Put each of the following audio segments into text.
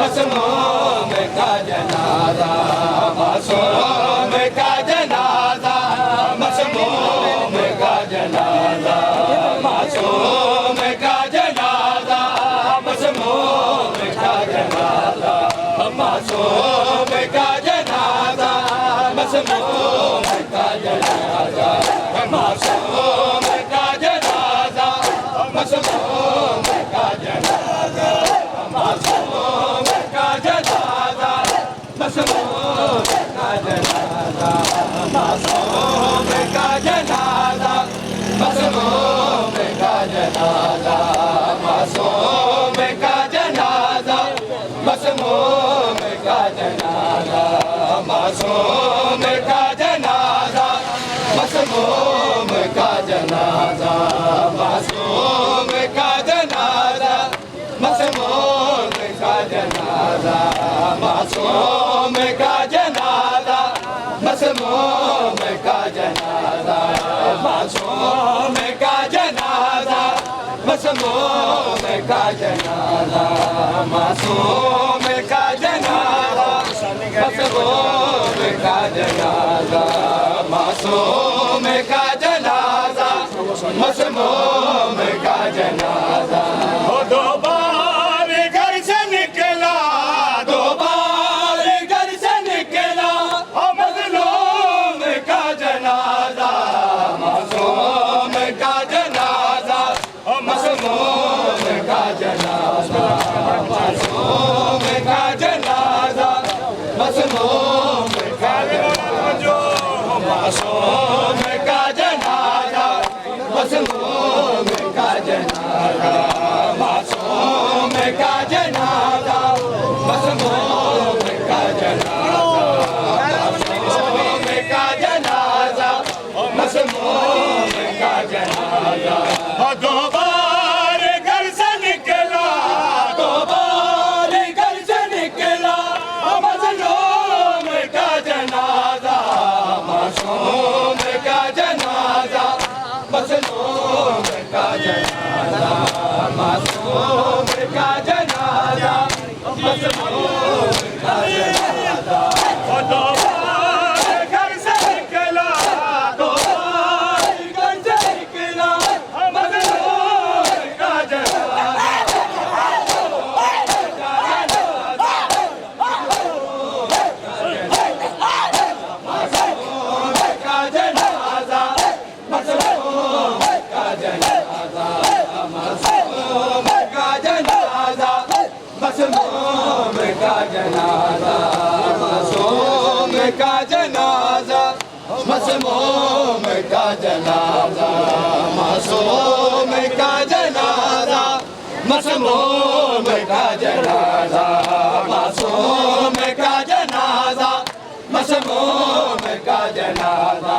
मसमूम का जनाजा मासूम का जनाजा मसमूम का जनाजा मासूम का जनाजा मसमूम का जनाजा मासूम का जनाजा मसमूम का जनाजा मासूम का जनाजा मसमूम का जनाजा मासूम का जनाजा मसमूम का जनाजा मासूम का जनाजा मसमूम का जनाजा मासूम का जनाजा मसमूम का जनाजा मासूम का जनाजा मसमूम का जनाजा मासूम का जनाजा मसमूम का जनाजा मासूम का जनाजा मसमूम का जनाजा मासूम का जनाजा मसमूम का जनाजा मासूम का जनाजा मसमूम का जनाजा मासूम का जनाजा मसमूम का जनाजा दो बार घर से निकला दो बार घर से निकला मज़लूम का जनाजा मासूम का जनाजा मसमूम का जनाजा मासूम का जनाजा मसमूम का जनाजा मासूम का जनाजा मसमूम का जनाजा मासूम का जनाजा मसमूम का जनाजा मासूम का जनाजा मसमूम का जनाजा दो बार घर से निकला दो बार घर से निकला मज़लूम का जनाजा मासूम का जनाजा मज़लूम का जनाजा मासूम का जनाजा मज़लूम का जनाजा दो बार घर से निकला दो बार घर से निकला मज़लूम का जनाजा मासूम का जनाजा मज़लूम का जनाजा मासूम का जनाजा मज़लूम का जनाजा मासूम का जनाजा मज़लूम का जनाजा मासूम का जनाजा मज़लूम का जनाजा मासूम का जनाजा मज़लूम का जनाजा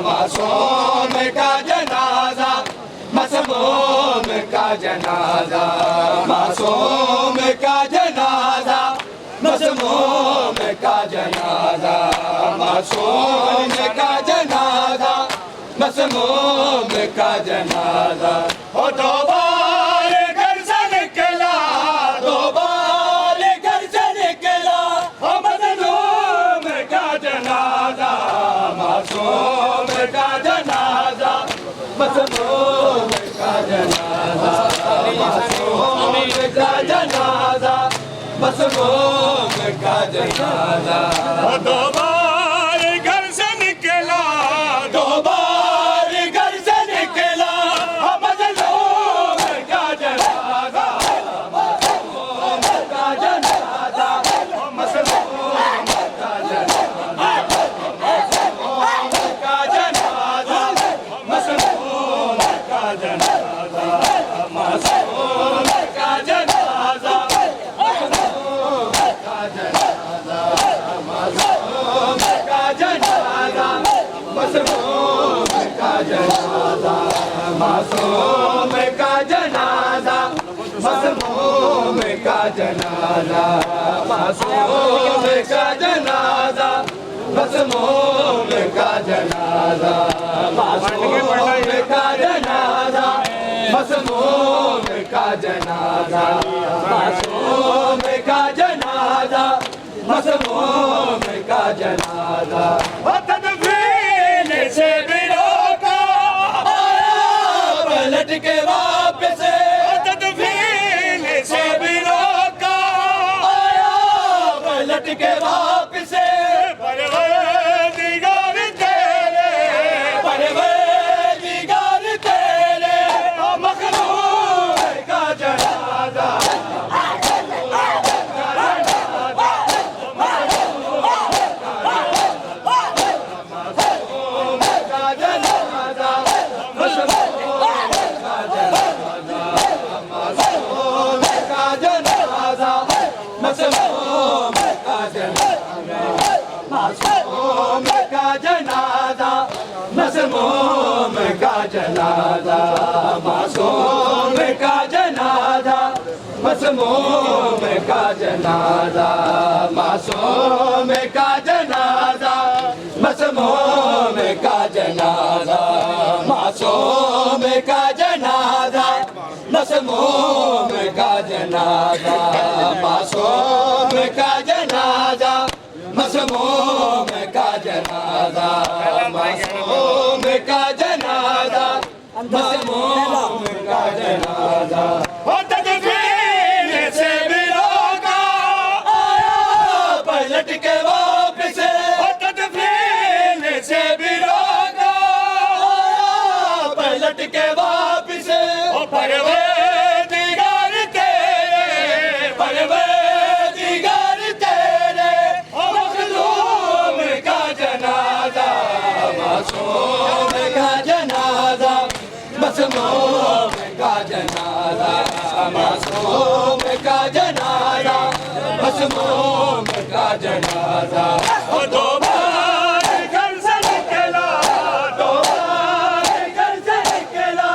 मासूम का जनाजा मज़लूम का जनाजा मासूम का जनाजा मज़लूम का जनाजा मासूम का जनाजा मज़लूम का जनाजा दो बार घर से निकला दो बार घर से निकला मज़लूम का जनाजा मासूम का जनाजा मज़लूम का जनाजा मासूम का जनाजा मज़लूम का जनाजा दो बार घर से निकला दो बार घर से निकला मज़लूम का जनाजा मासूम का जनाजा मज़लूम का जनाजा मासूम का जनाजा मज़लूम का जनाजा मासूम का जनाजा मासूम का जनाजा मज़लूम का जनाजा मासूम का जनाजा मज़लूम का जनाजा मासूम का जनाजा मज़लूम का जनाजा मासूम का जनाजा मज़लूम का जनाजा मासूम का जनाजा मसमूम का जनाजा तदफीन से भी रोका पलट के वापस तदफीन से भी रोका पलट के वापस परवरदिगार तेरे परवरदिगार तेरे मखलूक का जनाजा मासूम का जनाजा मासूम का जनाजा मासूम का जनाजा मासूम का जनाजा मासूम का जनाजा मासूम का जनाजा मासूम का जनाजा मासूम का जनाजा मासूम का जनाजा मासूम का जनाजा मासूम का जनाजा तदफीन से भी रोका पलट के वापस तदफीन से भी रोका पलट के वापस परवरदिगार तेरे परवरदिगार तेरे मखलूम का जनाजा मासूम का जनाजा मासूम का जनाजा मासूम का जनाजा मासूम का जनाजा दो बार घर से निकला दो बार घर से निकला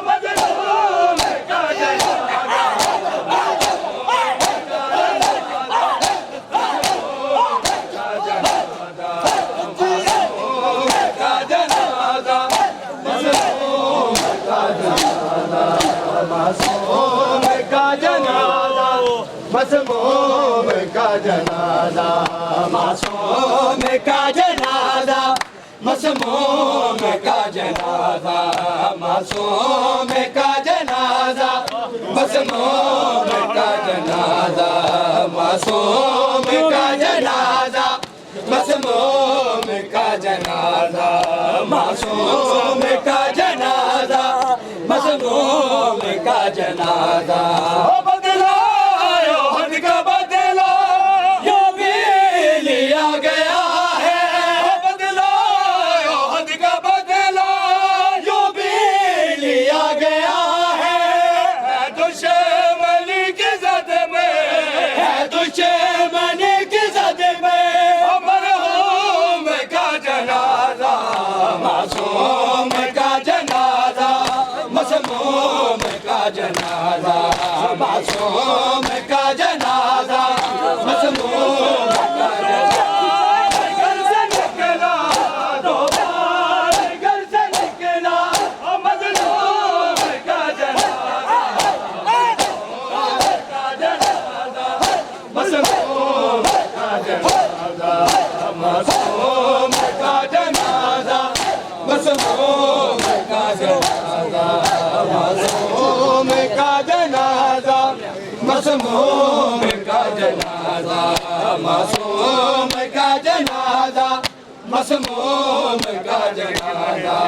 मजलूम का जनाजा का जनाजा मासूम का जनाजा मासूम का जनाजा मासूम का जनाजा मासूम का जनाजा मासूम का जनाजा मासूम का जनाजा मासूम का जनाजा मासूम का जनाजा मासूम का जनाजा मासूम का जनाजा मासूम का जनाजा बदलायो हद का बदला यो भी लिया गया है बदलायो हद का बदला यो भी लिया गया है दुश्मनी की जद में है दुश्मनी की जद में मरहूम का जनाजा मासूम का जनाजा मासूम का जनाजा मासूम का जनाजा मासूम का जनाजा घर से निकला दो बार घर से निकला मजलूम का जनाजा मासूम का जनाजा मासूम का जनाजा मासूम का जनाजा मासूम का जनाजा मासूम का जनाजा मासूम का जनाजा मासूम का जनाजा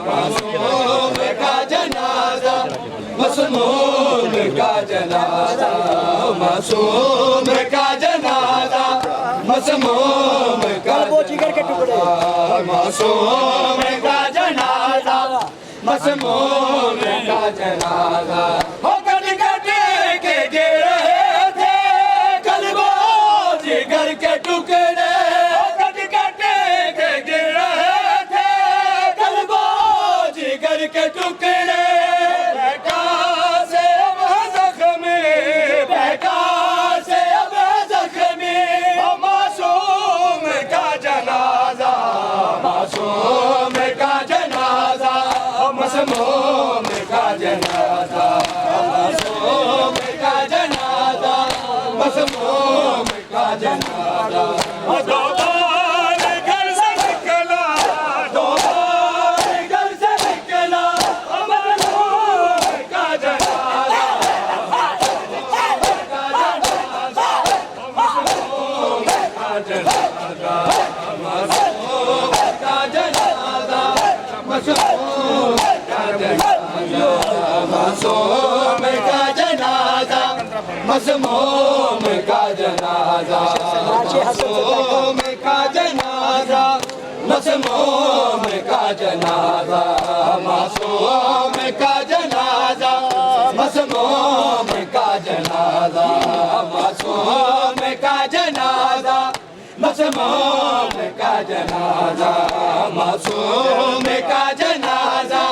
मासूम का जनाजा मासूम का जनाजा मासूम का जनाजा मासूम का जिगर के टुकड़े मासूम का जनाजा मासूम का जनाजा हो कट कट के गिर रहे थे कलबो जिगर के टुकड़े कट कट के गिर रहे थे कलबो जिगर के टुकड़े बहका से अब जख्मी बहका से अब जख्मी मासूम का जनाजा मासूम का जनाजा मासूम का जनाजा मासूम का जनाजा मासूम का जनाजा दो बार घर से निकला, दो बार घर से निकला मजलूम का जनाजा, मासूम का जनाजा, मजलूम का जनाजा, मासूम का जनाजा, मजलूम का जनाजा, मासूम का जनाजा, मजलूम का जनाजा, मासूम का जनाजा, मजलूम का जनाजा, मासूम का जनाजा,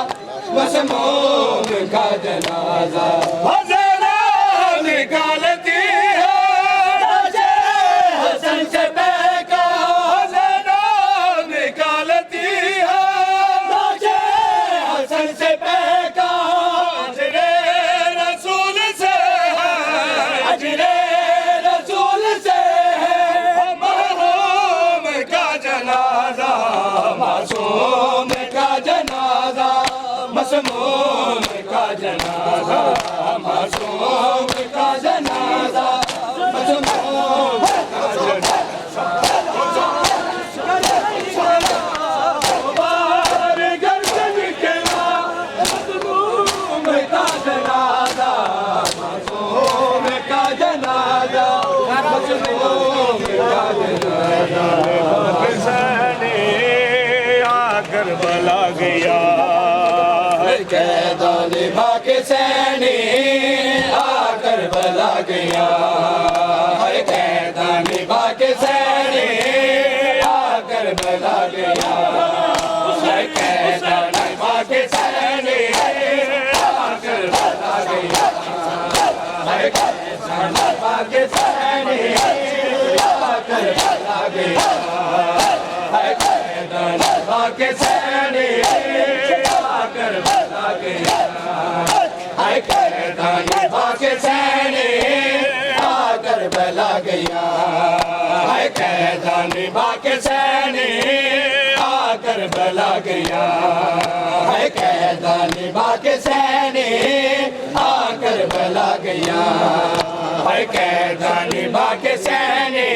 मजलूम का जनाजा। हज़ारा निकालती है ताजे हसन से बेका, हज़ारा निकालती है ताजे हसन से बेका, अजरे रसूल से है, अजरे रसूल से है मरहूम का जनाजा, मासूम का जनाजा, मसमूम का जनाजा, मासूम का जनाजा, मसमूम का जनाजा। बाहर घर से निकला मसमूम का जनाजा, मासूम का जनाजा, मसमूम का जनाजा। हुसैन आकर बला गया, कैदान बाके सैनी आकर बला गया, कैदान बाके सैनी आकर बला गया, कैदान बाके सैनी आकर बला गया, कैदान बाके सैनी आकर बला गया, कैदान बाके सैनी आकर बला गया, हाय कैदान बाके सैनी आकर बला गया, हाय कैदान बाके सैनी आकर बला गया, हाय कैदान बाके सैनी आकर बला गया, हाय कैदान बाके सैनी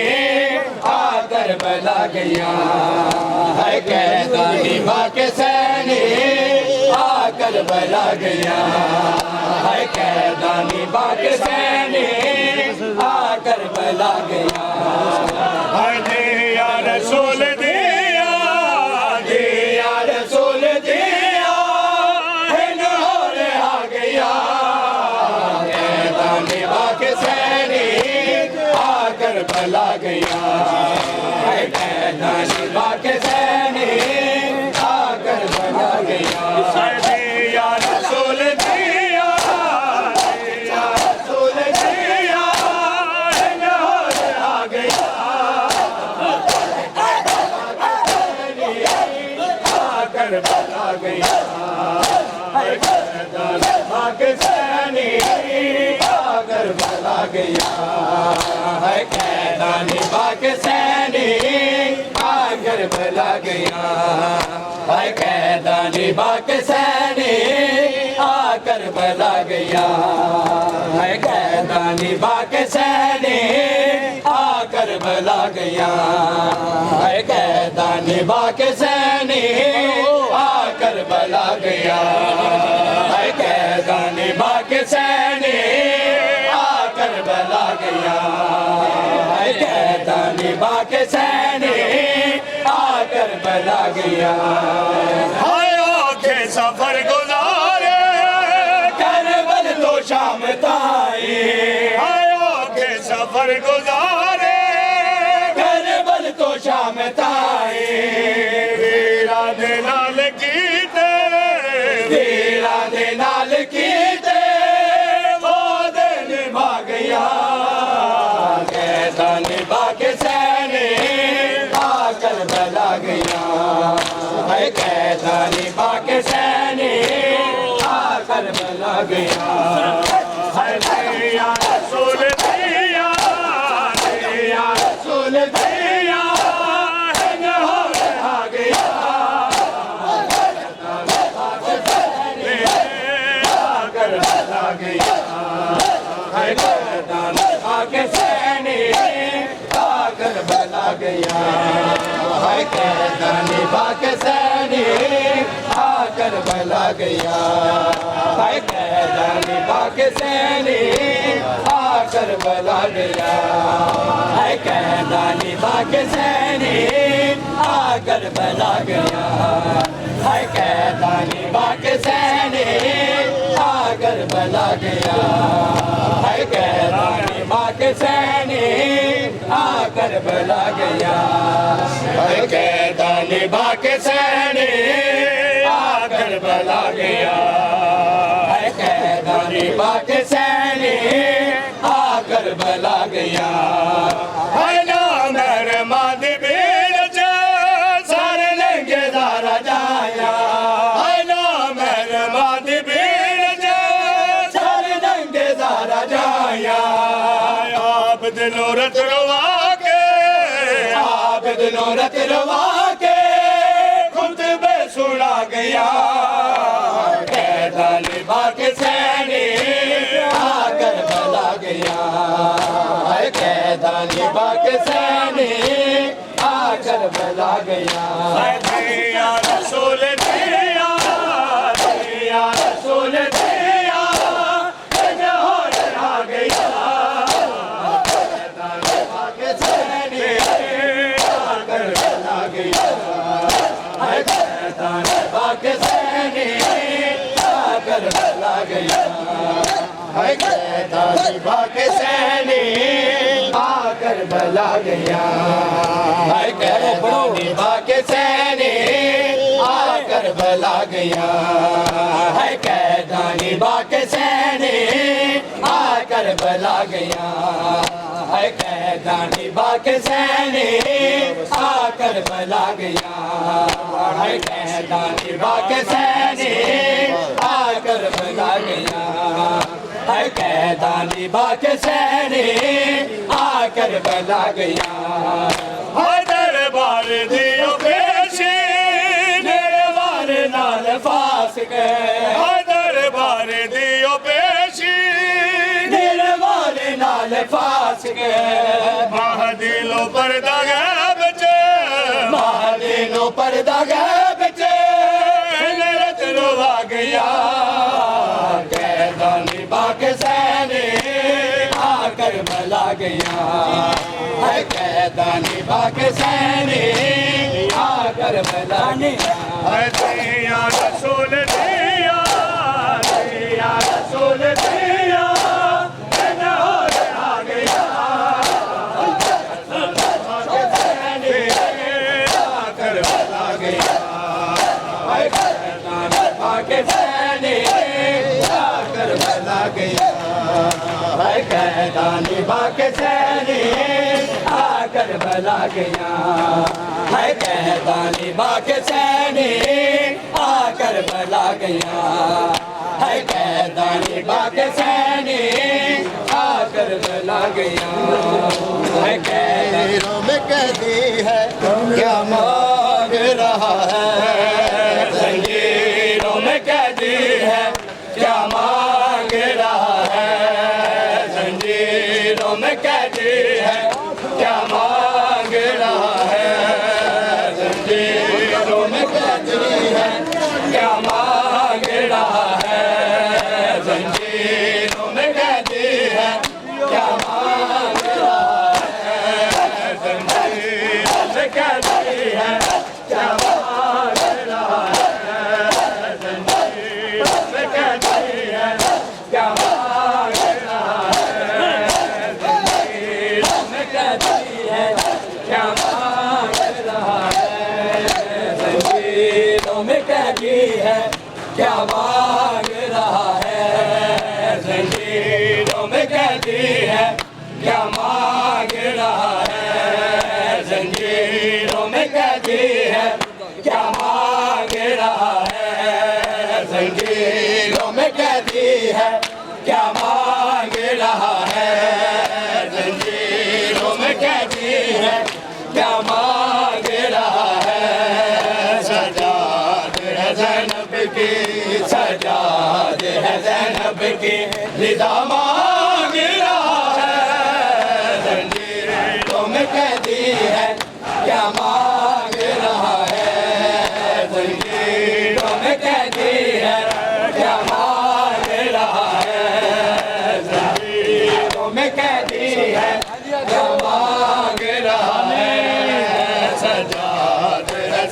आकर बला गया, हाय कैदान बाके सैनी आकर बला गया, हाय कैदानी बाके सैनी आकर बला गया, हाय दिया रसूल दिया, दिया रसूल दिया, हिंदोर आ गया, कैदानी बाके सैनी आकर बला गया, हाय कैदानी बाके सैनी आकर बला गया, दिया रसूल दिया, रसूल दिया, हिंदोर आ गया, आकर बला गया, हाय कैदान बाके सैनी आकर बला गया, हाय कैदान बाके सैनी आकर बला गया, हाय कैदान बाके सैनी आकर बला गया, हाय कैदान बाके सैनी आकर बला गया, हाय कैदान बाके सैनी आकर बला गया, हाय कैदान बाके सैनी आकर बला गया, हाय कैदान बाके सैनी आकर बला गया, हाय औखे सफर गुजारे करबल तो शाम ताई, हाय औखे सफर गुजारे करबल तो शाम ताई, वीरा दे नाल कीते, वीरा दे नाल कीते वो दिन भाग गया, कैदान बाके सैनी आकर बला गया, हाय कैदान बाके सैनी आकर बला गया, हाय दिया रसूल दिया, दिया रसूल दिया, करबला गया है कैदा निभा के सैनिक आ करबला गया है कैदा निभा के सैनिक आ करबला गया है कैदा निभा के सैनिक आ करबला गया है कैदा निभा के सैनिक आ करबला गया है कैदा निभा के सैनिक आ करबला गया है कैदा निभा के सैनिक आ करबला गया है कैदा निभा के सैनिक आ करबला गया है नाम रहमत बीर सारे लेंगे दारा जाया है नाम रहमत बीर सारे लेंगे दारा जाया आप दिलों रत रवा के आप दिलों रत रवा के खुद बे सुना गया कैदा निभा के सैनिक आ करबला गया है कैदा निभा के सैनिक आ करबला गया दिया रसूल दिया दिया रसूल दिया जौहर आ गया कैदा निभा के सैनिक आ करबला गया है कैदा निभा के सैनिक आ करबला गया है कैदा निभा के सैनिक आ करबला गया है कैदा निभा के सैनिक आ करबला गया है कैदा निभा के सैनिक आ करबला गया है कैदा निभा के सैनिक आ करबला गया है कैदा निभा के सैनिक आ करबला गया है कैदा निभा के सैनिक आ करबला गया है दरबार दियो पेशी दरबार नाल फास के है दरबार दियो पेशी दरबार नाल फास के महादिलो पर्दा गैब च महादिलो पर्दा गैब च रत रोवा गया कैदा निभा के सैनिक आ करबला गया है कैदा निभा के सैनिक आ करबला गया है दिया रसूल दिया दिया रसूल दिया जौहर आ गया करबला गया है कैदा निभा के सैनिक आ करबला गया है कैदा निभा के सैनिक आ करबला गया है कैदा निभा के सैनिक आ करबला गया है कैदा निभा के सैनिक आ करबला गया है कैदा में कैदी है क्या मांग रहा है जंजीरों में कैदी है क्या मांग रहा है जंजीरों में कैदी है क्या मांग रहा है जंजीरों में कैदी है क्या मांग रहा है जंजीरों में कैदी है क्या मांग रहा है जंजीरों में कैदी है क्या मांग रहा है जंजीरों में कैदी है क्या मांग रहा है जंजीरों में कैदी है क्या मांग रहा है जंजीरों में कैदी है क्या मांग रहा है जंजीरों में कैदी है क्या मांग रहा है जंजीरों में कैदी है क्या मांग रहा है जंजीरों में कैदी है क्या मांग रहा है जंजीरों में कैदी है क्या मांग रहा है सजाद है ज़ैनब की सजाद है ज़ैनब की निदा मांग रहा है जंजीरों में कैदी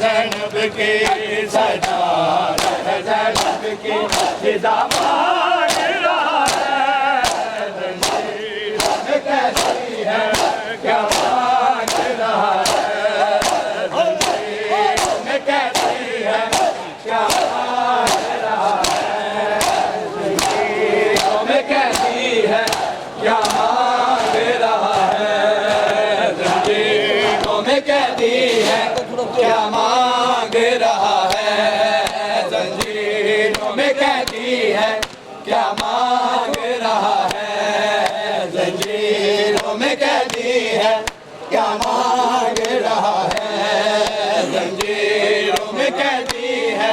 ज़ैनब की सजाद है ज़ैनब की फिदा मांग रहा है जंजीर में कैसी है क्या मांग रहा है जंजीर में कैसी है क्या मांग रहा है जंजीरों में कैसी है क्या मांग रहा है जंजीरों में कैदी है क्या मांग रहा है जंजीरों में कैदी है क्या मांग रहा है जंजीरों में कैदी है क्या मांग रहा है जंजीरों में कैदी है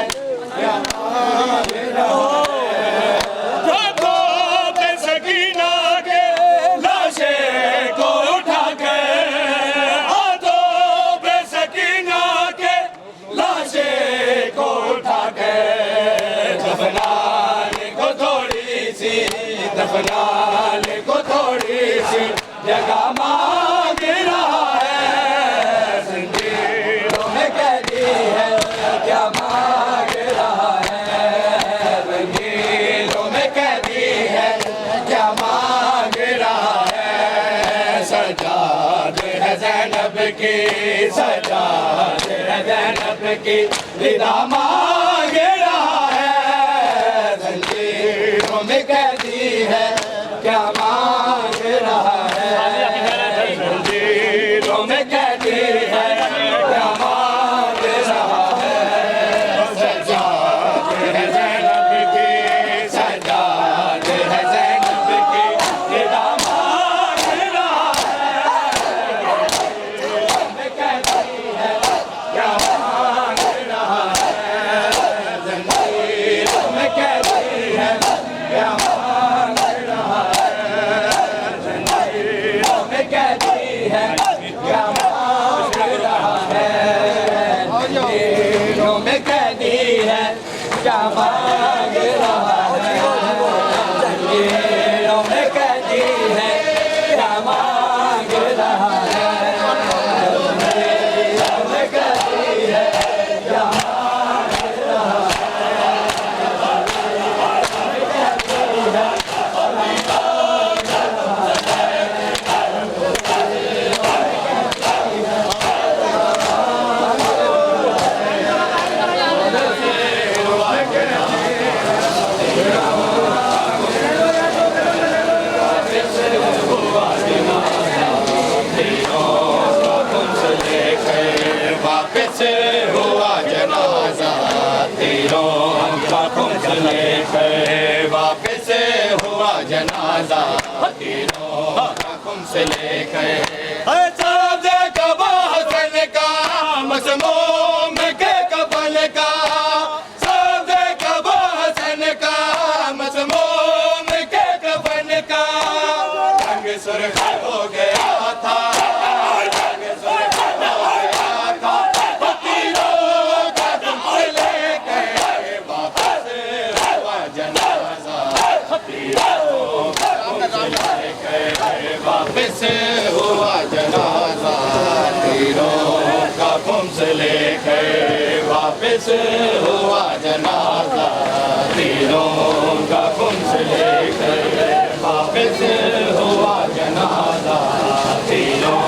क्या मांग रहा है हाथों पे सकीना के लाशे को उठा के हाथों पे सकीना के लाशे को उठा के दफनाने को थोड़ी सी दफनाने को थोड़ी सी जगह मांग रहा है जंजीरों में कैदी है क्या मांग रहा है जंजीरों में कैदी है क्या मांग रहा है सजाद है ज़ैनब की सजाद है ज़ैनब की विदा मांग रहा है जंजीरों में कैदी है क्या मांग रहा है जंजीरों में कैदी है क्या मांग रहा है सजाद है ज़ैनब की सजाद है ज़ैनब की विदा मांग रहा है जंजीरों में कैदी है क्या मांग रहा है जंजीरों में कैदी है क्या मांग रहा है जंजीरों में कैदी है क्या मांग रहा है जंजीरों में कैदी है क्या मांग रहा है जंजीरों में कैदी है क्या मांग रहा है जंजीरों में कैदी है क्या मांग रहा वापस हुआ जनाजा तीरों का खुम्स लेकर वापस हुआ जनाजा तीरों का खुम्स लेकर सादे का बहसन का मसमूम के कफन का सादे का बहसन का मसमूम के कफन का रंग सुर्ख हो गया था रंग सुर्ख हो गया था तीरों का खुम्स लेकर वापस हुआ जनाजा तीरों का खुम्स लेकर वापस हुआ जनाजा तीरों का खुम्स लेकर वापस हुआ जनाजा तीरों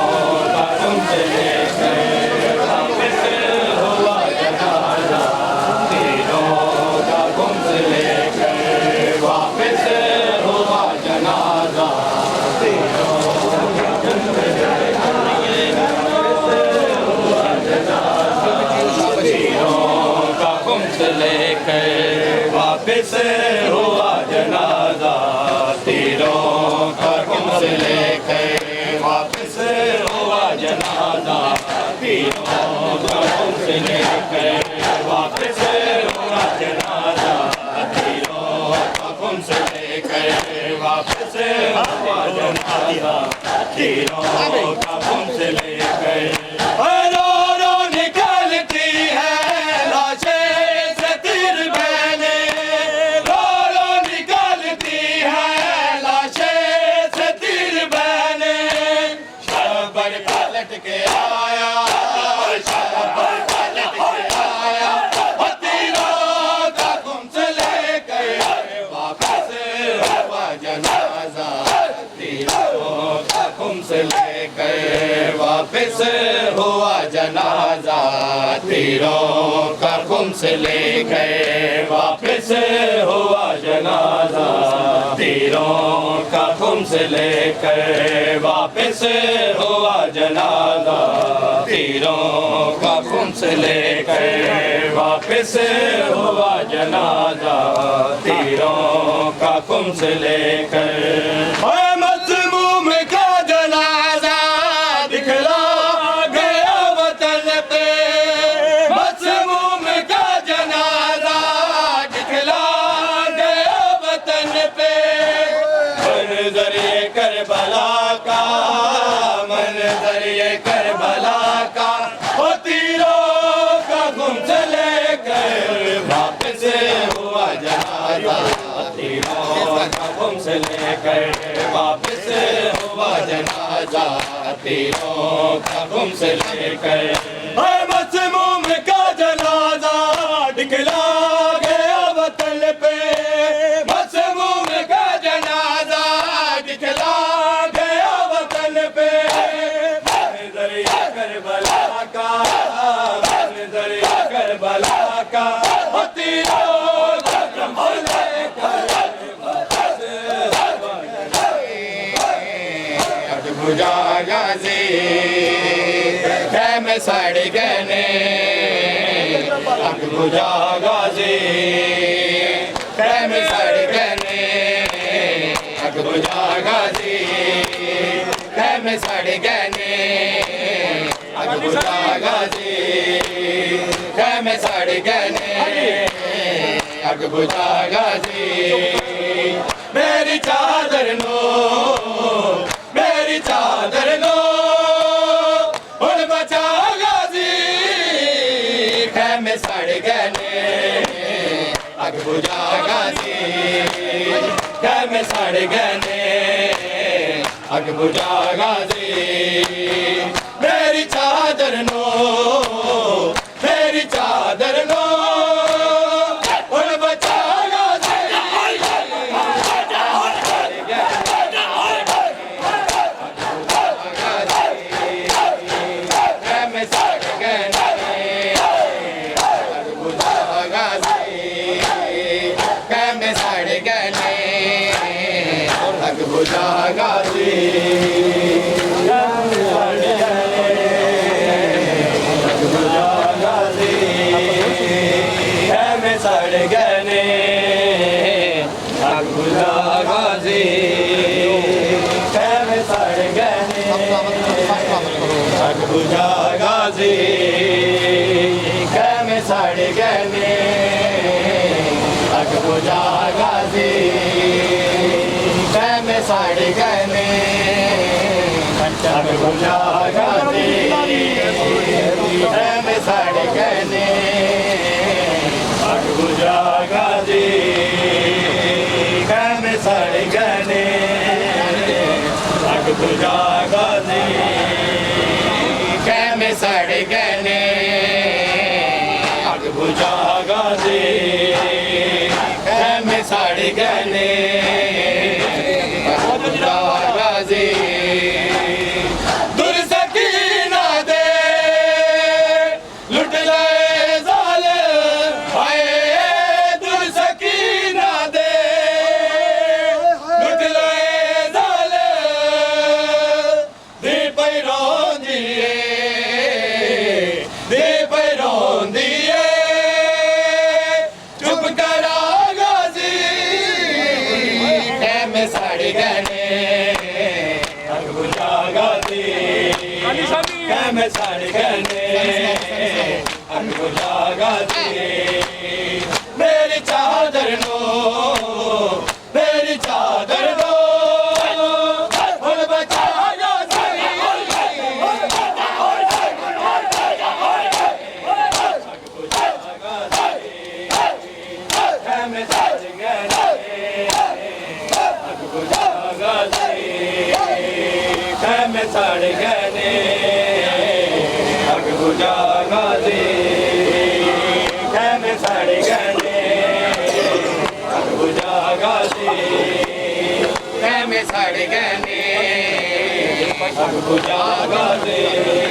का खुम्स लेकर वापस हुआ जनाजा तीरों का खुम्स लेकर वापस हुआ जनाजा तीरों का खुम्स लेकर वापस हुआ जनाजा तीरों का खुम्स लेकर वापस हुआ जनाजा तीरों का खुम्स लेकर वापस हुआ जनाजा तीरों का खुम्स लेकर वापस हुआ जनाजा तीरों का खुम्स लेकर वापस हुआ जनाजा तीरों का खुम्स लेकर रो रो निकलती है लाशें से तीर बहने रो रो निकलती है लाशें से तीर बहने शबर पलट के आया शबर पलट के वापस हुआ जनाजा तीरों का खुम्स लेकर वापस हुआ जनाजा तीरों का खुम्स लेकर वापस हुआ जनाजा तीरों का खुम्स लेकर वापस हुआ जनाजा तीरों का खुम्स लेकर मज़मूम का जनाजा दिखला गया वतन पे मज़मूम का जनाजा दिखला गया वतन पे मंज़र ये करबला का मंज़र ये करबला का ओ तीरों का खुम्स लेकर वापस हुआ जनाजा तीरों का खुम्स लेकर वापस हुआ जनाजा तीरों का खुम्स लेकर मज़मूम का जनाजा दिखला गया वतन पे मज़मूम का जनाजा दिखला गया वतन पे मंज़र करबला का मंज़र करबला का ओ तीरों का खुम्स गाजी खैम सड़ गने अग बुझा गाजी खैम सड़ गने अग बुझा गाजी खैम सड़ गने अग बुझा गाजी खैम सड़ गने अग बुझा गाजी मेरी चादर नो मेरी चादर लो उन बचा गाजी खैमे सड़ गने अग बुझा गाजी खैमे सड़ गने अग बुझा गाजी मेरी चादर नो मेरी चादर नो उन बचा बुझा गाजी बुझा गाजी खैमे सड़ गने अग बुझा गाजी खैमे सड़ गने अग बुझा गाजी खैमे सड़ गने अग बुझा गाजी खैमे सड़ गने अग बुझा गाजी खैमे सड़ गने अग बुझा गाजी खैमे सड़ गने अग बुझा गाजी खैमे सड़ गने अग बुझा गाजी खैमे सड़ गने गाजी दुर सकीना दे लुट लाए जालिम आए दुर सकीना दे लुट लाए जालिम दे पैरों दिए दे पैरों दिए चुप करा गाजी खैमे सड़ गने खैमे सड़ गने अग बुझा गाजी मेरी चादर नो मेरी चादर नो उन बचा गाजी अग बुझा गाजी खैमे सड़ गने अग बुझा गाजी खैमे सड़ गने अग बुझा गाजी खैमे सड़ गने अग बुझा गाजी खैमे सड़ गने अग बुझा गाजी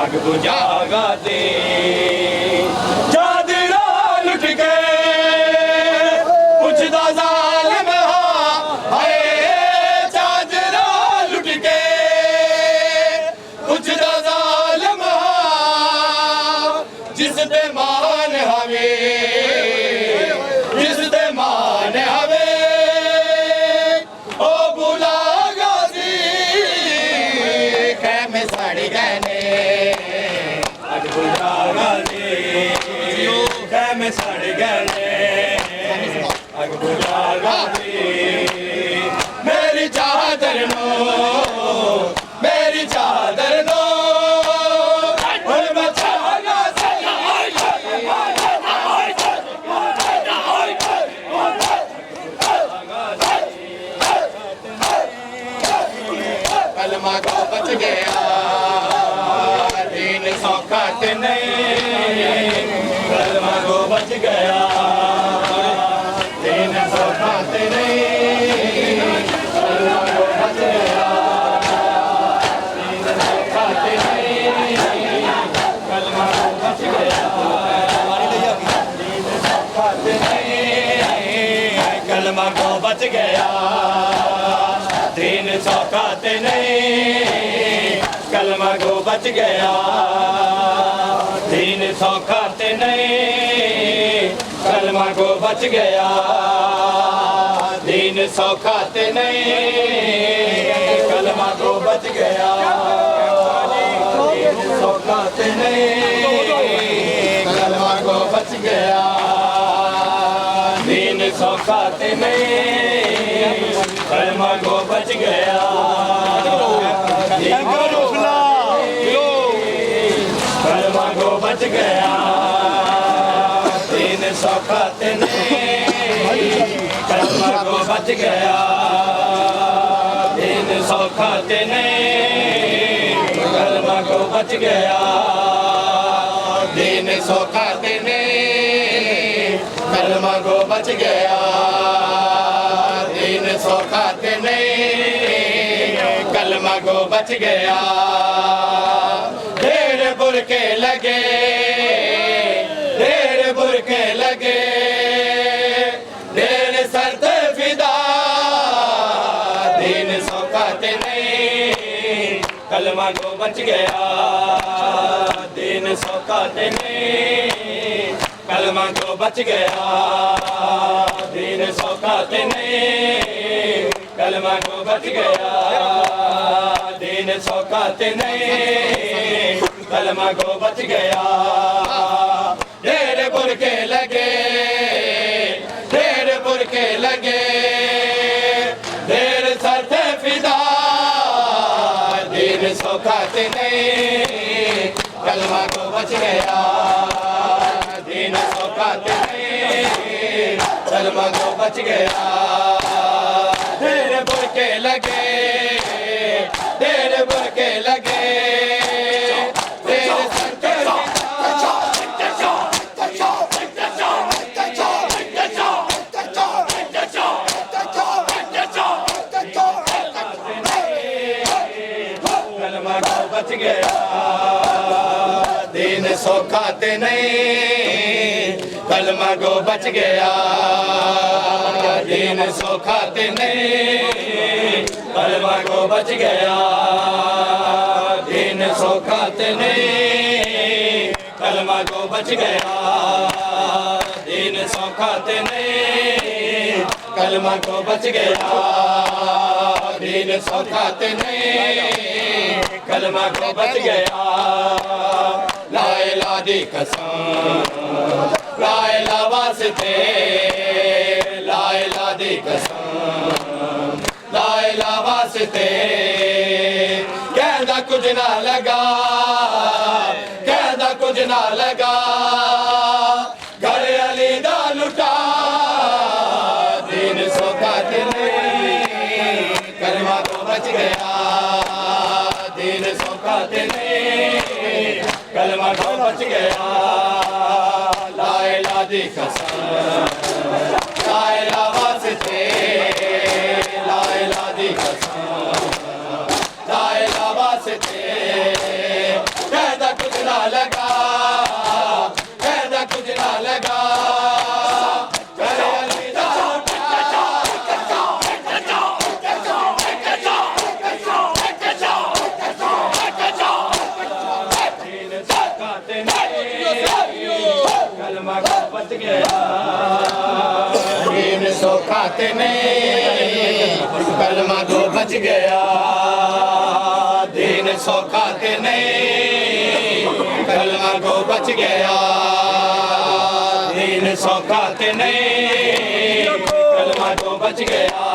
अग बुझा गाजी चादरा लुट के पुछदा जालिम हाय चादरा लुट के पुछदा जालिम जिस दे मान हवे जिस दे मान हवे ओ बुला गाजी खैमे साड़ी गहने अग बुझा गाजी खैमे साड़ी गहने अग बुझा गाजी मेरी चादर नो और बचा कलमा को बच गया दीन सौखा ते नहीं कलमा को बच गया दीन सौखा ते नहीं कलमा को बच गया दीन सौखा ते नहीं कलमा को बच गया दीन सौखा ते नहीं कलमा को बच गया दीन सौखा ते नहीं कलमा को बच गया दीन सौखा ते नहीं कलमा को बच गया दीन सौखा ते नहीं कलमा को बच गया दीन सौखा ते नहीं कलमा को बच गया दीन सौखा ते नहीं कलमा को बच गया कलमा को बच गया दीन सौखा ते नहीं कलमा को बच गया दीन सौखा ते नहीं कलमा को बच गया दीन सौखा ते नहीं कलमा को बच गया दीन सौखा ते नहीं कलमा को बच गया ढेर बुरके लगे ढेर बुरके लगे ढेर सरत फिदा दीन सौखा ते नहीं कलमा को बच गया दीन सौखा ते नहीं कलमा को बच गया दीन सौखा ते नहीं कलमा को बच गया दीन सौखा ते नहीं कलमा को बच गया ढेर बुरके लगे ढेर बुरके लगे ढेर सरत फिदा दीन सौखा ते नहीं कलमा को बच गया दीन सौखा ते नहीं कलमा को बच गया ढेर बुरके लगे ढेर बुरके लगे ढेर सरते कलमा को बच गया दीन सौखा ते नहीं कलमा को बच गया दीन सौखा ते नहीं कलमा को बच गया दीन सौखा ते नहीं कलमा को बच गया दीन सौखा ते नहीं कलमा को बच गया दीन सौखा ते नहीं कलमा को बच गया ला इलाहा दी कसम ला इलाहा वास्ते ला इलाहा दी कसम ला इलाहा वास्ते कहदा कुछ ना लगा कहदा कुछ ना लगा घर अली दा लुटा दीन सौखा ते नहीं कलमा को बच गया दीन सौखा ते नहीं कलमा को बच गया ला इलाहा दी कसम ला इलाहा वास्ते ला इलाहा दी कसम ला इलाहा वास्ते कहदा लगा कहता कुछ ना लगा करे अलविदा कलमा को बच गया दीन सो खाते नहीं कलमा को बच गया दीन सो खाते नहीं कलमा को बच गया दीन सो खाते नहीं कलमा को बच गया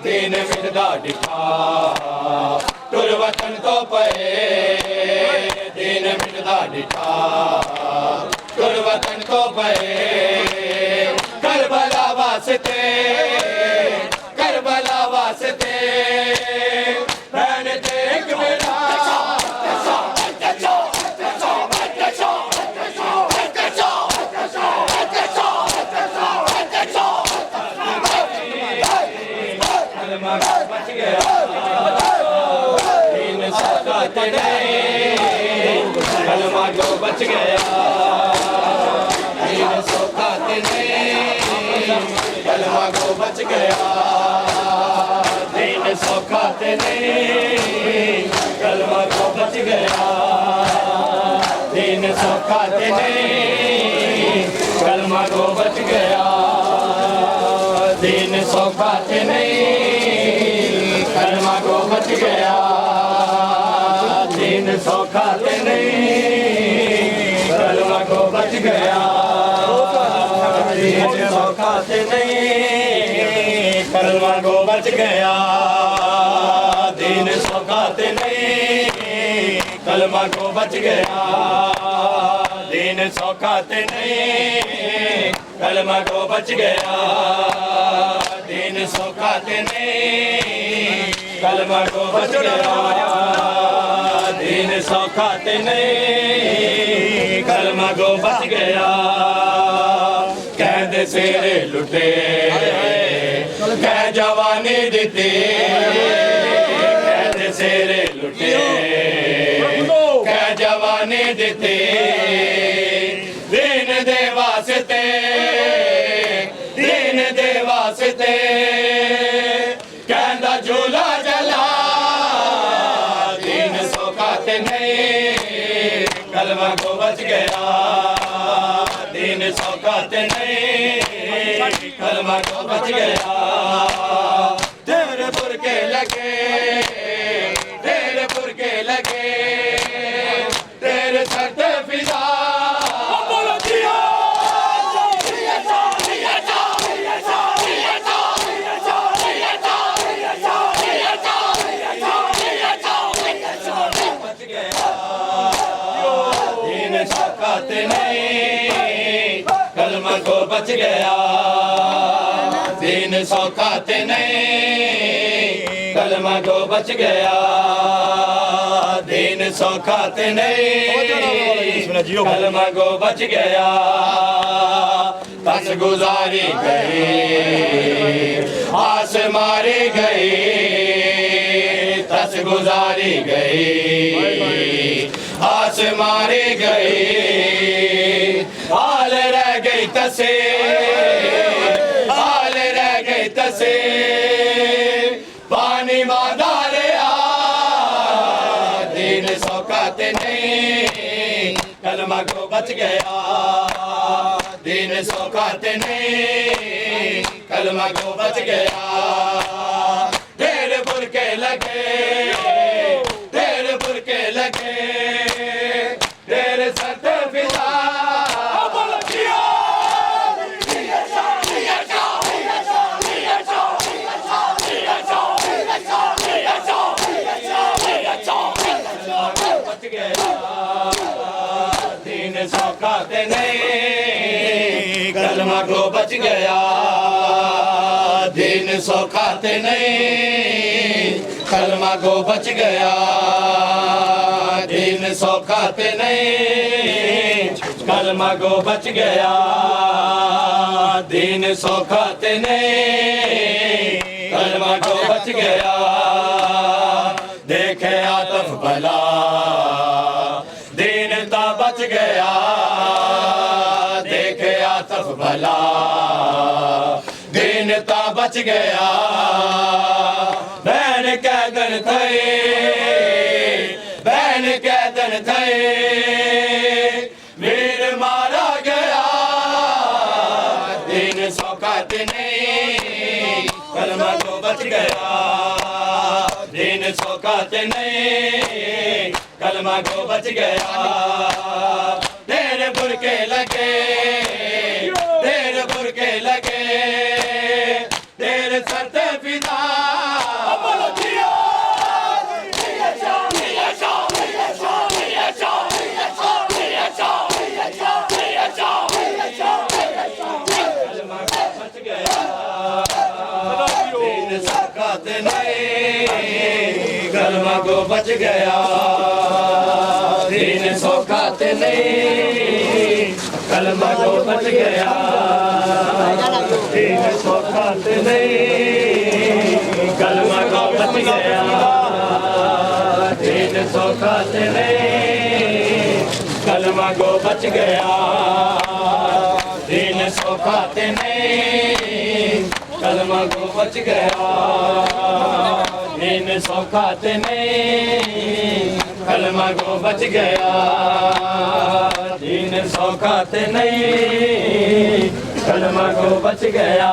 दीन मिटदा दिखा तुर वतन तो पे दीन मिटदा दिखा तुर वतन तो पे करबला वास्ते करबला वास्ते बहन देख मेरा कलमा बच गया दीन सो खाते नहीं कलमा को बच गया दीन सो खाते नहीं कलमा को बच गया दीन सो खाते नहीं कलमा को बच गया दीन सो खाते नहीं कलमा को बच गया दीन सो खाते नहीं कलमा को बच गया दीन सो खाते नहीं कलमा को बच गया दीन सो खाते नहीं कलमा को बच गया दीन सो खाते नहीं कलमा को बच गया दीन सो खाते नहीं कलमा को बच गया दीन सो खाते नहीं कलमा को बच गया दीन सो खाते नहीं कलमा को बच गया कहते सेरे लुटे कह जवानी दिते कहते सेरे लुटे कह जवानी दिते दीन दे वास्ते दीन दे वास्ते कहंदा झूला जला दीन सो खाते नहीं कलमा को बच गया दीन सो खाते नहीं कलमा को बच गया तेरे बुरके लगे तेरे बुरके लगे तेरे सर पे फिदा खाते नहीं कलमा को बच गया दीन सो खाते नहीं कलमा को बच गया दीन सो खाते नहीं कलमा को बच गया बस गुजारी गई आस मारी गई तस गुजारी गई आस मारी गई हाल रह गई तसे हाल रह गई तसे पानी मादारे दीन सो खाते नहीं कलमा को बच गया दीन सो खाते नहीं कलमा को बच गया ढेर बुरके लगे ढेर बुरके लगे ढेर सत फिदा दीन सो खाते नहीं कलमा को बच गया दीन सो खाते नहीं कलमा को बच गया दीन सो खाते नहीं कलमा को बच गया दीन सो खाते नहीं कलमा को बच गया देखे आतफ भला बच गया बहन कैदन थई बहन कैदन थई वीर मारा गया दिन सौखत नहीं कलमा को बच गया दिन सौखत नहीं कलमा को बच गया तेरे बुरके लगे तेरे सर ते फिदा कलमा को बच गया दिन सौखत नहीं कलमा को बच गया दिन सौखत नहीं कलमा को बच गया दिन सौखत नहीं कलमा को बच गया दिन सौखत नहीं कलमा को बच गया दिन सौखत नहीं कलमा को बच गया दिन सौखत नहीं कलमा को बच गया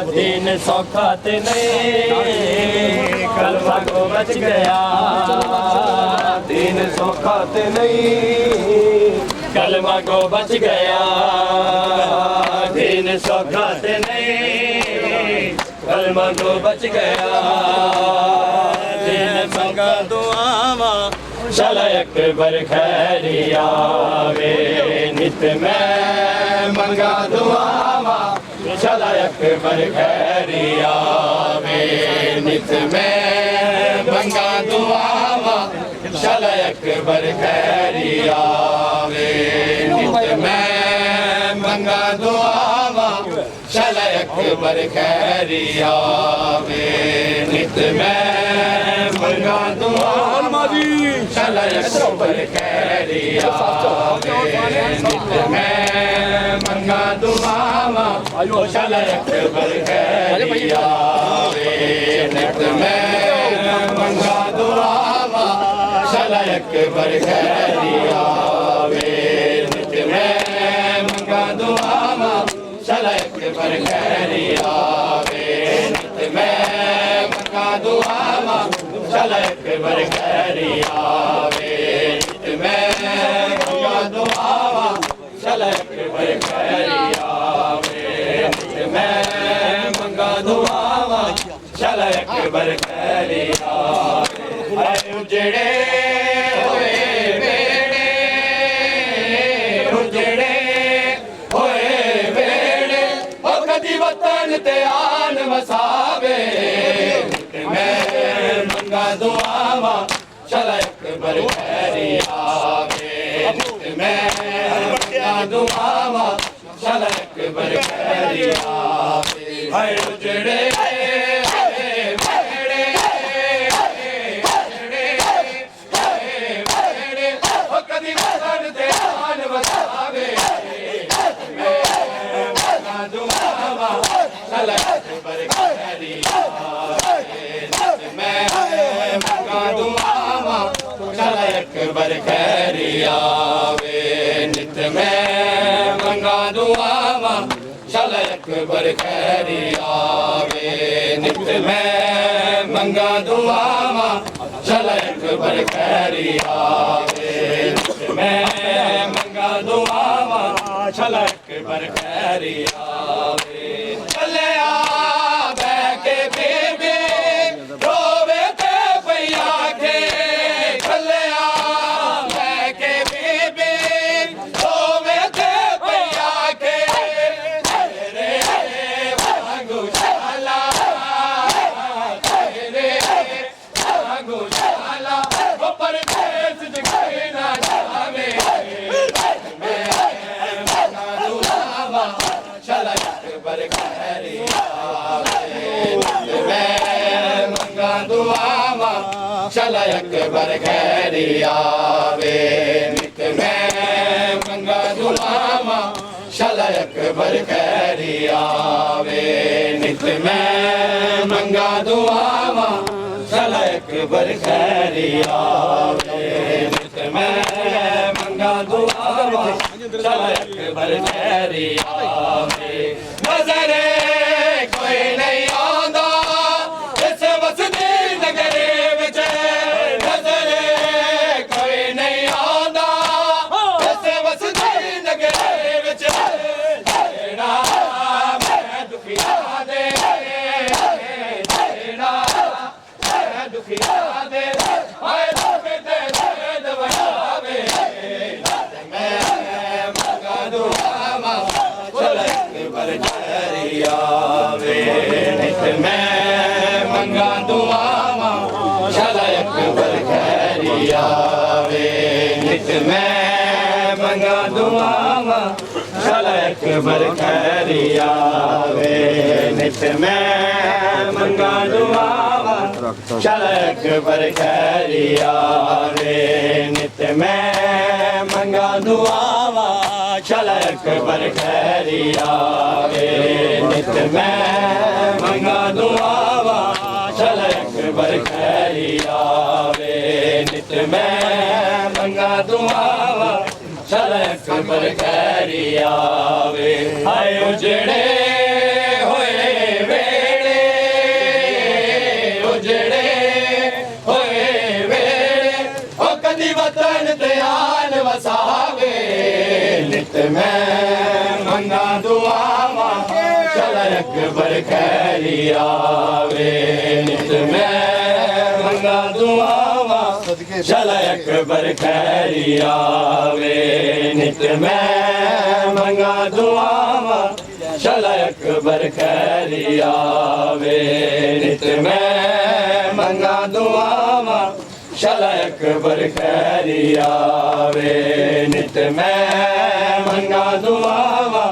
दिन सौखत नहीं कलमा को बच गया दिन सौखत नहीं कलमा को बच गया दिन सौखत नहीं कलमा को बच गया दिन मंगा दुआवा चला अकबर खैरिया वे नित मैं मंगा दुआवा चला अकबर खैरिया वे नित मैं मंगा दुआवा चला अकबर खैरिया वे नित मैं मंगा दुआवा चला अकबर खैरिया वे नित मैं मंगा दुआवा चला अकबर खैरिया वे नित मैं मंगा दुआवा चला अकबर खैरिया वे नित मैं मंगा दुआवा चला अकबर खैरिया वे नित मैं मंगा दुआवा चला अकबर खैरिया वे नित मैं मंगा दुआवा चला अकबर खैरिया वे नित मैं मंगा दुआवा चला अकबर खैरिया वे नित मैं मंगा दुआवा चला अकबर खैरिया उजड़े होए बेड़े उजड़े होए बेड़े ओ कदी वतन ते आन वसावे मैं मंगा दुआवा चला अकबर खैरिया वे मैं मंगा दुआवा चला अकबर खैरिया वे उजड़े अकबर खैरिया वे नित मैं मंगा दुआवा चला अकबर खैरिया वे नित मैं मंगा दुआवा चला अकबर खैरिया वे नित मैं मंगा दुआवा चला अकबर खैरिया वे चले आ बैके बेबे रोवे ते पैया के चले आ बैके बेबे रोवे ते पैया के तेरे वांगू शाला तेरे वांगू शाला वो परदेस जगह ना जावे मैं मंगा दुआवा चला अकबर खैरिया मैं मंगा दुआवा चला अकबर खैरिया वे नित मैं मंगा दुआवा चला अकबर खैरी आवे नित मैं मंगा दुआवा चल अकबर खैरी आवे नित मैं मंगा दुआवा चल अकबर खैरी आवे नजरे कोई नहीं आंदा इस वसदी नगरे विच नजरे कोई नहीं आंदा इस वसदी नगरे विच जेड़ा मैं दुखिया दे जेड़ा मैं दुखिया दे हाय लोके ते दवावे मैं मंगा दुआवा चल अकबर खैरी आवे नित मैं मंगा दुआवा चल अकबर खैरी आवे नित मैं मंगा दुआवा चल अकबर खैरी आवे नित मैं मंगा दुआवा चल अकबर खैरी आवे नित मैं मंगा दुआवा चल अकबर खैरी आवे नित मैं मंगा दुआवा चल अकबर खैरी आवे नित मैं मंगा दुआवा चल अकबर खैरी आवे हाय उजड़े होए वेड़े उजड़े होए वेड़े ओ कदी वतन ते आन वसावे नित मैं मंगा दुआवा चल अकबर खैरी आवे नित मैं मंगा दुआवा चल अकबर खैरी आवे नित मैं मंगा दुआवा चल अकबर खैरी आवे नित मैं मंगा दुआवा चल अकबर खैरी आवे नित मैं मंगा दुआवा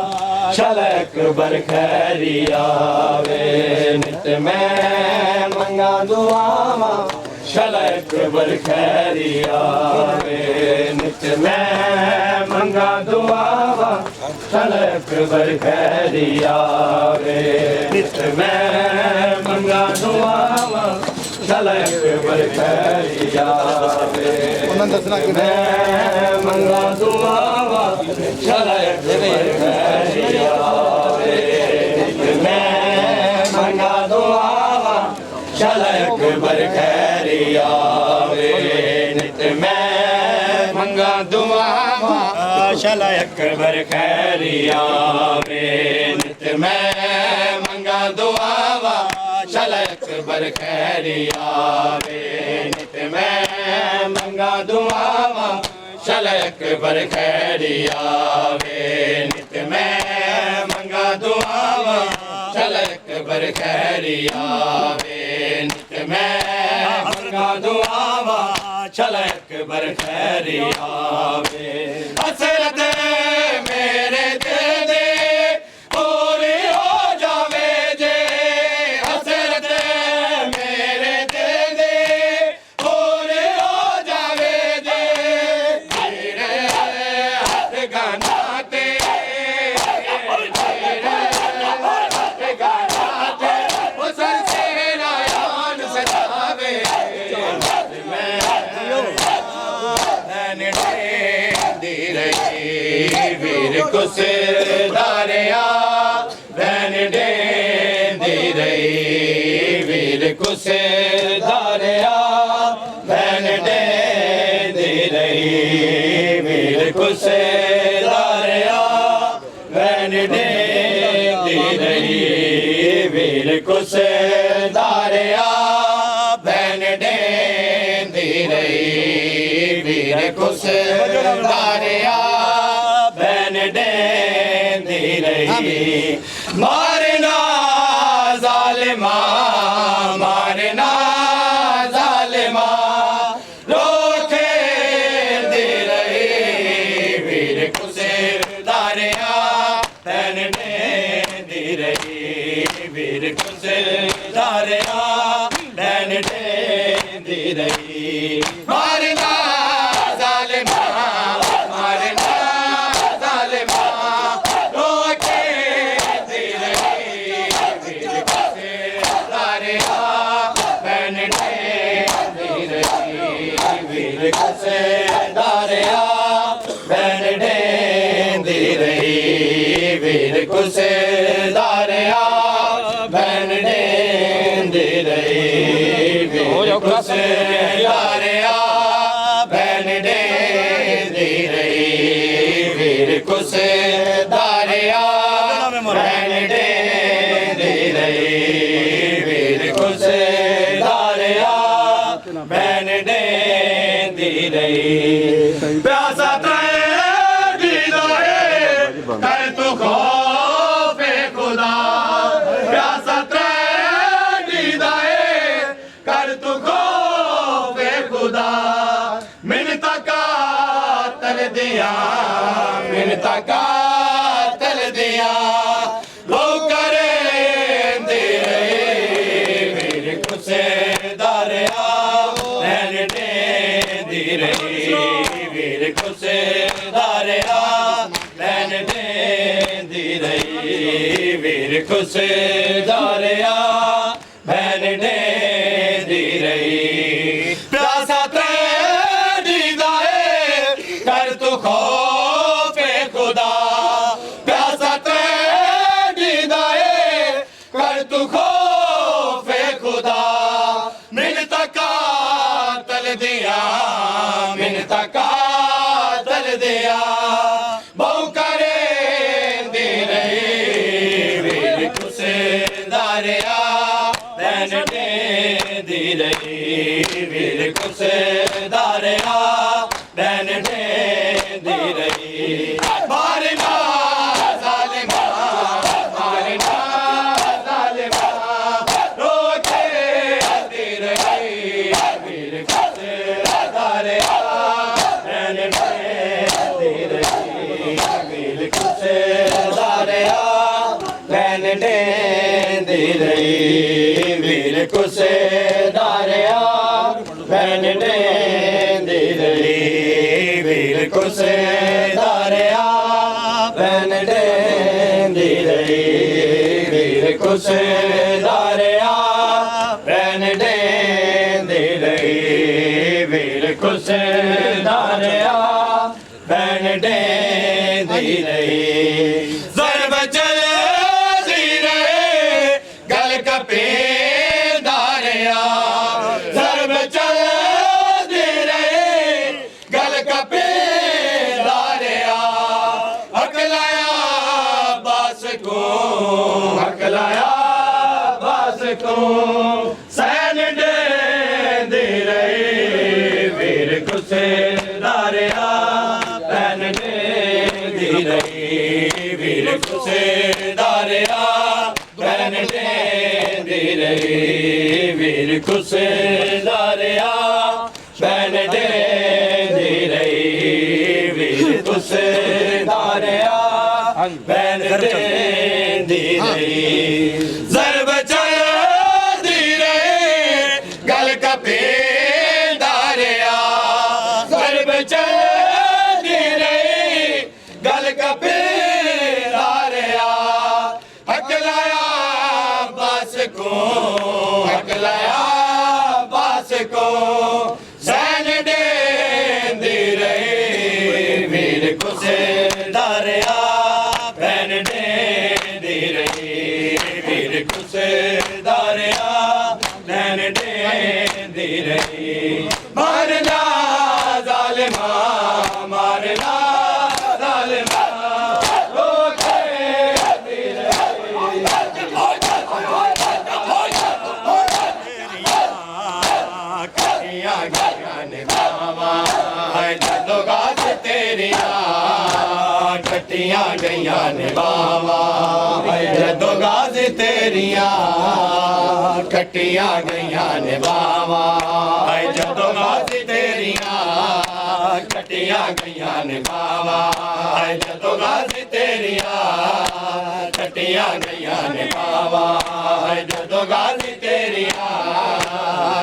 चल अकबर खैरी आवे नित मैं मंगा दुआवा चल अकबर खैरी आवे नित मैं मंगा दुआवा चल अकबर खैरी आवे नित मैं मंगा दुआवा चल अकबर खैरी आवे मैं मंगा दुआवा चल अकबर खैरी आवे मैं मंगा दुआवा चल अकबर खैरी आवे नित मैं मंगा दुआवा चल अकबर खैरी आवे नित मैं मंगा दुआवा चल अकबर खैरी आवे नित मैं मंगा दुआवा चल अकबर खैरी आवे नित मैं मंगा दुआवा चल अकबर खैरी आवे नित मैं मंगा दुआवा चल अकबर खैरी आवे हसरत मेरे दिल दे पूरी हो जावे जे हसरत मेरे दिल दे पूरी हो जावे जे तेरे हथ गाना ते तेरे हथ गाना ते हुसन से रायान सजावे वीर कुस धारिया बहन डेंदी रही वीर कुस धारिया बहन डेंदी रही वीर कुस धारिया बहन डेंदी रही वीर कुस धारिया बहन डेंदी रही वीर कुस धारिया बहन डेंदी रही मारना जालिमा मारना जालिमा रोके दे रही वीर कुसे धारिया बहन डेंदी रही वीर कुसे धारिया बहन डेंदी रही मारना जालिमा मारना जालिमा रोके ਵੀਰ ਕੁਸੇ ਧਾਰਿਆ ਭੈਣ ਢੇਂਦੀ ਰਹੀ ਵੀਰ ਕੁਸੇ ਧਾਰਿਆ ਭੈਣ ਢੇਂਦੀ ਰਹੀ ਵੀਰ ਕੁਸੇ ਧਾਰਿਆ ਭੈਣ ਢੇਂਦੀ ਰਹੀ ਵੀਰ ਕੁਸੇ ਧਾਰਿਆ ਭੈਣ ਢੇਂਦੀ ਰਹੀ ਵੀਰ ਕੁਸੇ ਧਾਰਿਆ ਭੈਣ ਢੇਂਦੀ ਰਹੀ ਪਿਆਸਾ ਤਰੇ ਦੀਦਾ ਏ ਕਰ ਤੂੰ ਖੋਫੇ ਖੁਦਾ ਪਿਆਸਾ ਤਰੇ ਦੀਦਾ ਏ ਕਰ ਤੂੰ ਖੋਫੇ ਖੁਦਾ ਮਿੰਨਤਾਂ ਕਾਤਲ ਦੀਆਂ ਮਿੰਨਤਾਂ ਕਾਤਲ ਦੀਆਂ ਬਹੁ ਕਰੇਂਦੇ ਰਹੇ ਵੀਰ ਕੁਸੇ ਧਾਰਿਆ ਭੈਣ ਢੇਂਦੀ ਰਹੀ ਵੀਰ ਕੁਸੇ ਧਾਰਿਆ ਭੈਣ ਢੇਂਦੀ ਰਹੀ ਵੀਰ ਕੁਸੇ ਧਾਰਿਆ ਭੈਣ ਢੇਂਦੀ ਰਹੀ ਪਿਆਸਾ ਤਰੇ ਦੀਦਾ ਏ ਕਰ ਤੂੰ ਖੋਫੇ ਖੁਦਾ ਪਿਆਸਾ ਤਰੇ ਦੀਦਾ ਏ ਕਰ ਤੂੰ ਖੋਫੇ ਖੁਦਾ ਮਿੰਨਤਾਂ ਕਾਤਲ ਦੀਆਂ ਮਿੰਨਤਾਂ ਕਾਤਲ ਦੀਆਂ ਬਹੁ ਕਰੇਂਦੇ ਰਹੇ ਵੀਰ ਕੁਸੇ ਧਾਰਿਆ ਭੈਣ ਢੇਂਦੀ ਰਹੀ ਵੀਰ ਕੁਸੇ ਧਾਰਿਆ ਭੈਣ ਢੇਂਦੀ ਰਹੀ ਮਾਰਨਾ ਜ਼ਾਲਿਮਾ ਮਾਰਨਾ ਜ਼ਾਲਿਮਾ ਰੋਕੇ ਦੀ ਰਹੀ ਵੀਰ ਕੁਸੇ ਧਾਰਿਆ ਭੈਣ ਢੇਂਦੀ ਰਹੀ ਵੀਰ ਕੁਸੇ ਧਾਰਿਆ ਭੈਣ ਢੇਂਦੀ ਰਹੀ ਵੀਰ ਕੁਸੇ ਧਾਰਿਆ ਭੈਣ ਢੇਂਦੀ ਰਹੀ ਵੀਰ ਕੁਸੇ ਧਾਰਿਆ ਭੈਣ ਢੇਂਦੀ ਰਹੀ ਵੀਰ ਕੁਸੇ ਧਾਰਿਆ ਭੈਣ ਢੇਂਦੀ ਰਹੀ ਵੀਰ ਕੁਸੇ ਧਾਰਿਆ ਭੈਣ ਢੇਂਦੀ ਰਹੀ ਜ਼ਰਬ ਚਲਦੀ ਰਹੇ ਗਲ ਕਪੇ ਧਾਰਿਆ ਜ਼ਰਬ ਚਲਦੀ ਰਹੇ ਗਲ ਕਪੇ ਧਾਰਿਆ ਹਕ ਲਾਇਆ ਬਾਸ ਕੋ ਹਕ ਲਾਇਆ ਬਾਸ ਕੋ ਸੈਨ ਢੇਂਦੀ ਰਹੀ ਵੀਰ ਕੁਸੇ ਧਾਰਿਆ ਭੈਣ ਢੇਂਦੀ ਰਹੀ ਵੀਰ ਕੁਸੇ ਧਾਰਿਆ ਭੈਣ ਢੇਂਦੀ ਰਹੀ ਵੀਰ ਕੁਸੇ ਧਾਰਿਆ ਭੈਣ ਢੇਂਦੀ ਰਹੀ ਵੀਰ ਕੁਸੇ ਧਾਰਿਆ ਭੈਣ ਢੇਂਦੀ ਰਹੀ ਜ਼ਰਬ ਚਲਦੀ ਰਹੇ ਗਲ ਕਪੇ ਧਾਰਿਆ ਜ਼ਰਬ ਚਲਦੀ ਰਹੀ ਗਲ ਕਪੇ ਧਾਰਿਆ ਹਕ ਲਾਇਆ ਬਾਸ ਕੋ ਹਕ ਲਾਇਆ ਬਾਸ ਕੋ ਸੈਨ ਢੇਂਦੀ ਰਹੀ ਵੀਰ ਕੁਸੇ ਧਾਰਿਆ ਭੈਣ ਢੇਂਦੀ ਰਹੀ ਵੀਰ ਕੁਸੇ ਧਾਰਿਆ ਭੈਣ ਢੇਂਦੀ ਰਹੀ ਮਾਰਨਾ ਜ਼ਾਲਿਮਾ ਮਾਰਨਾ ਜ਼ਾਲਿਮਾ ਰੋਕੇ ਦੀ ਰਹੀ ਕੱਟੀਆਂ ਗਈਆਂ ਨੇ ਬਾਵਾਂ ਹਾਏ ਜਦੋਂ ਗਾਜ ਤੇਰੀਆਂ ਕੱਟੀਆਂ ਗਈਆਂ ਨੇ ਬਾਵਾਂ ਹਾਏ ਜਦੋਂ ਗਾਜ ਤੇਰੀਆਂ ਕੱਟੀਆਂ ਗਈਆਂ ਨੇ ਬਾਵਾਂ ਹਾਏ ਜਦੋਂ ਗਾਜ ਤੇਰੀਆਂ ਕੱਟੀਆਂ ਗਈਆਂ ਨੇ ਬਾਵਾਂ ਹਾਏ ਜਦੋਂ ਗਾਜ ਤੇਰੀਆਂ ਕੱਟੀਆਂ ਗਈਆਂ ਨੇ ਬਾਵਾਂ ਹਾਏ ਜਦੋਂ ਗਾਜ ਤੇਰੀਆਂ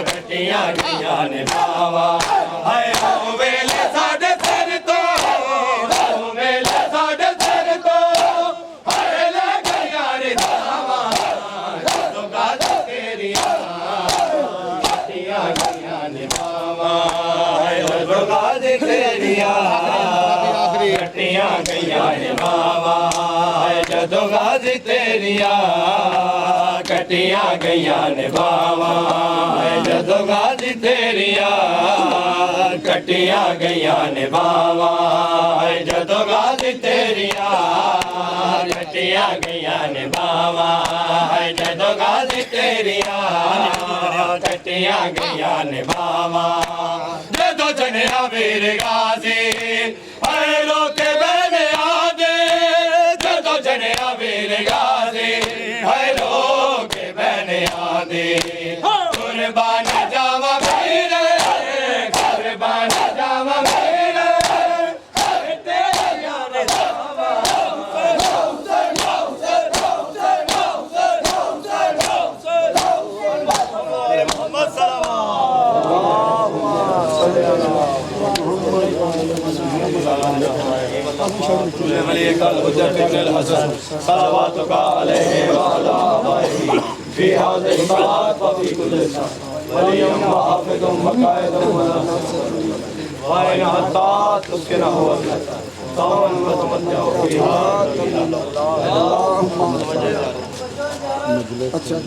ਕੱਟੀਆਂ ਗਈਆਂ ਨੇ ਬਾਵਾਂ ਹਾਏ ਹੋ ਵੇਲੇ ਸਾਡੇ ਸਿਰ ਤੋਂ ਹੋ ਵੇਲੇ ਸਾਡੇ ਸਿਰ ਤੋਂ ਹਾਏ ਲੈ ਗਈਆਂ ਨੇ ਬਾਵਾਂ ਜਦੋਂ ਗਾਜ ਤੇਰੀਆਂ ਕੱਟੀਆਂ ਗਈਆਂ ਨੇ ਬਾਵਾਂ ਹਾਏ जदों गाजी तेरिया कटियां गईयां ने बावां जदों गाजी तेरिया कटियां गईयां ने बावां जदों गाजी तेरिया कटियां गईयां ने बावां जदों गाजी तेरिया कटियां गईयां ने बावां जदों गाजी तेरिया कटियां गईयां ने बावां जदों जनिया वीर गाजी हर लोके बहने आदे जदों जनिया वीर गाजी हर लोके बहने आदे कुर्बान जावा वीर कुर्बान जावा वीर तेरिया ने मोहम्मद सलावतुक अलैहि व अला आलिहि फी हाज़िहि सलात व फी कुल्लि सात वलियुम व हाफ़िज़ुम व क़ाइदुम व नासिरुम व इन हत्ता तुस्किनहु तौबन व तमत्तउ फ़ीहा अच्छा